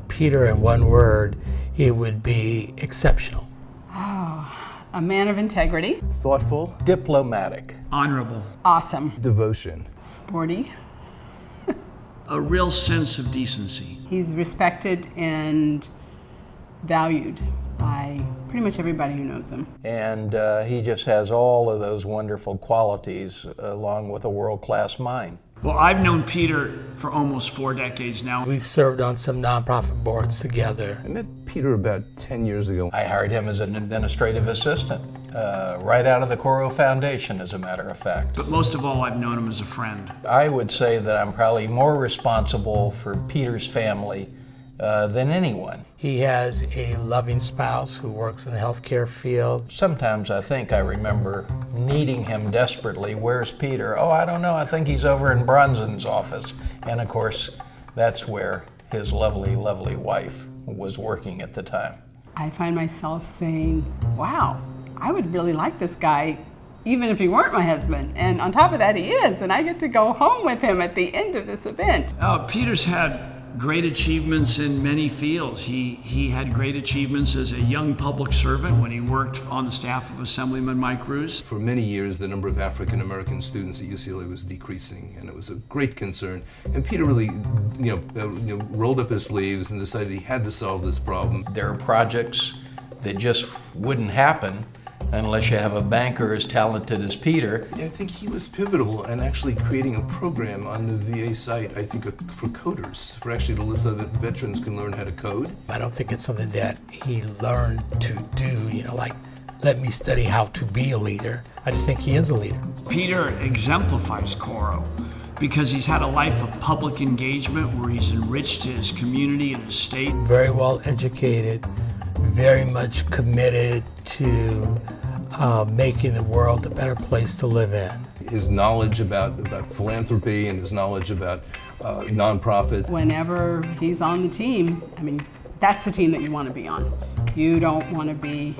Peter in one word, it would be exceptional. Oh, a man of integrity. Thoughtful. Diplomatic. Honorable. Awesome. Devotion. Sporty. A real sense of decency. He's respected and valued by pretty much everybody who knows him. And he just has all of those wonderful qualities along with a world-class mind. Well, I've known Peter for almost 4 decades now. We've served on some nonprofit boards together. I met Peter about 10 years ago. I hired him as an administrative assistant, right out of the Coro Foundation, as a matter of fact. But most of all, I've known him as a friend. I would say that I'm probably more responsible for Peter's family than anyone. He has a loving spouse who works in the healthcare field. Sometimes I think I remember needing him desperately. Where's Peter? Oh, I don't know. I think he's over in Bronson's office. And of course, that's where his lovely, lovely wife was working at the time. I find myself saying, wow, I would really like this guy even if he weren't my husband. And on top of that, he is. And I get to go home with him at the end of this event. Peter's had great achievements in many fields. He had great achievements as a young public servant when he worked on the staff of Assemblyman Mike Roos. For many years, the number of African American students at UCLA was decreasing, and it was a great concern. And Peter really, rolled up his sleeves and decided he had to solve this problem. There are projects that just wouldn't happen unless you have a banker as talented as Peter. I think he was pivotal in actually creating a program on the VA site, I think, for coders, for actually so that veterans can learn how to code. I don't think it's something that he learned to do, like, let me study how to be a leader. I just think he is a leader. Peter exemplifies Coro because he's had a life of public engagement where he's enriched his community and his state. Very well educated, very much committed to making the world a better place to live in. His knowledge about philanthropy and his knowledge about nonprofits. Whenever he's on the team, that's the team that you want to be on. You don't want to be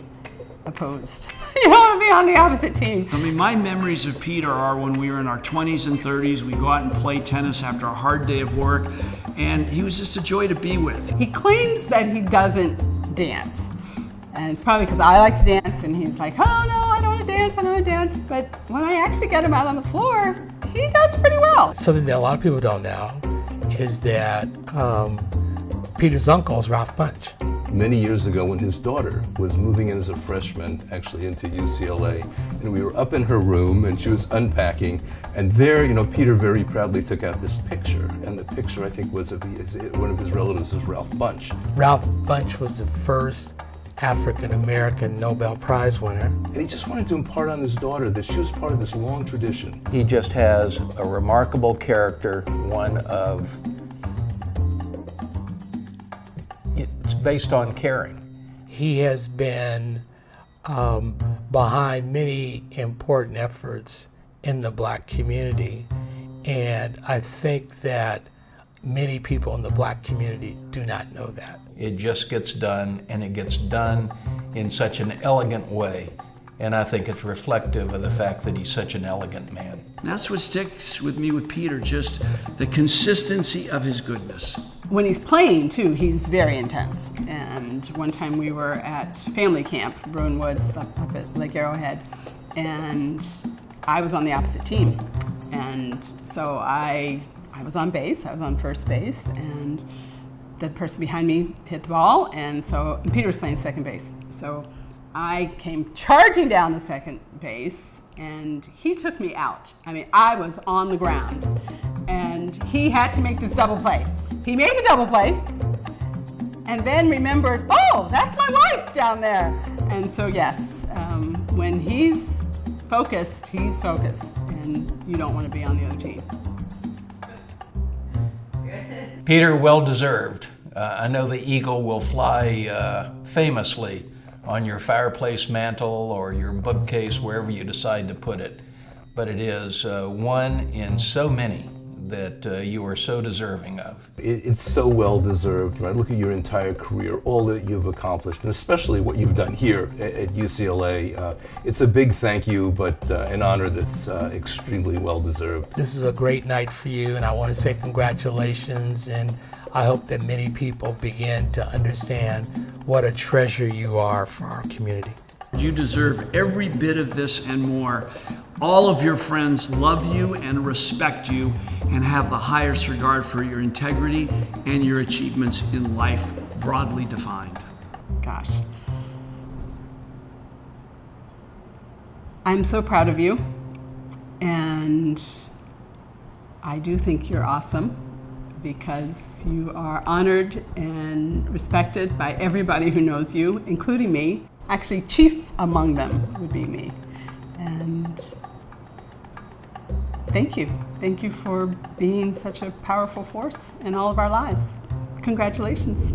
opposed. You don't want to be on the opposite team. My memories of Peter are when we were in our 20s and 30s, we go out and play tennis after a hard day of work, and he was just a joy to be with. He claims that he doesn't dance. And it's probably because I like to dance, and he's like, oh no, I don't want to dance, I don't want to dance. But when I actually get him out on the floor, he does pretty well. Something that a lot of people don't know is that Peter's uncle is Ralph Bunch. Many years ago, when his daughter was moving in as a freshman, actually into UCLA, and we were up in her room, and she was unpacking, and there, Peter very proudly took out this picture, and the picture, I think, was of one of his relatives was Ralph Bunch. Ralph Bunch was the first African-American Nobel Prize winner. And he just wanted to impart on his daughter that she was part of this long tradition. He just has a remarkable character, one of, it's based on caring. He has been behind many important efforts in the Black community, and I think that many people in the Black community do not know that. It just gets done, and it gets done in such an elegant way. And I think it's reflective of the fact that he's such an elegant man. That's what sticks with me with Peter, just the consistency of his goodness. When he's playing, too, he's very intense. And one time we were at family camp, Rowan Woods, up at Lake Arrowhead, and I was on the opposite team. And so I was on base, I was on first base, and the person behind me hit the ball, and Peter was playing second base. So I came charging down to second base, and he took me out. I was on the ground, and he had to make this double play. He made the double play, and then remembered, oh, that's my wife down there. And so yes, when he's focused, and you don't want to be on the other team. Peter, well deserved. I know the eagle will fly famously on your fireplace mantle or your bookcase, wherever you decide to put it. But it is one in so many that you are so deserving of. It's so well deserved. Right? Look at your entire career, all that you've accomplished, and especially what you've done here at UCLA. It's a big thank you, but an honor that's extremely well deserved. This is a great night for you, and I want to say congratulations, and I hope that many people begin to understand what a treasure you are for our community. You deserve every bit of this and more. All of your friends love you and respect you and have the highest regard for your integrity and your achievements in life, broadly defined. Gosh. I'm so proud of you, and I do think you're awesome because you are honored and respected by everybody who knows you, including me. Actually, chief among them would be me. And thank you. Thank you for being such a powerful force in all of our lives. Congratulations.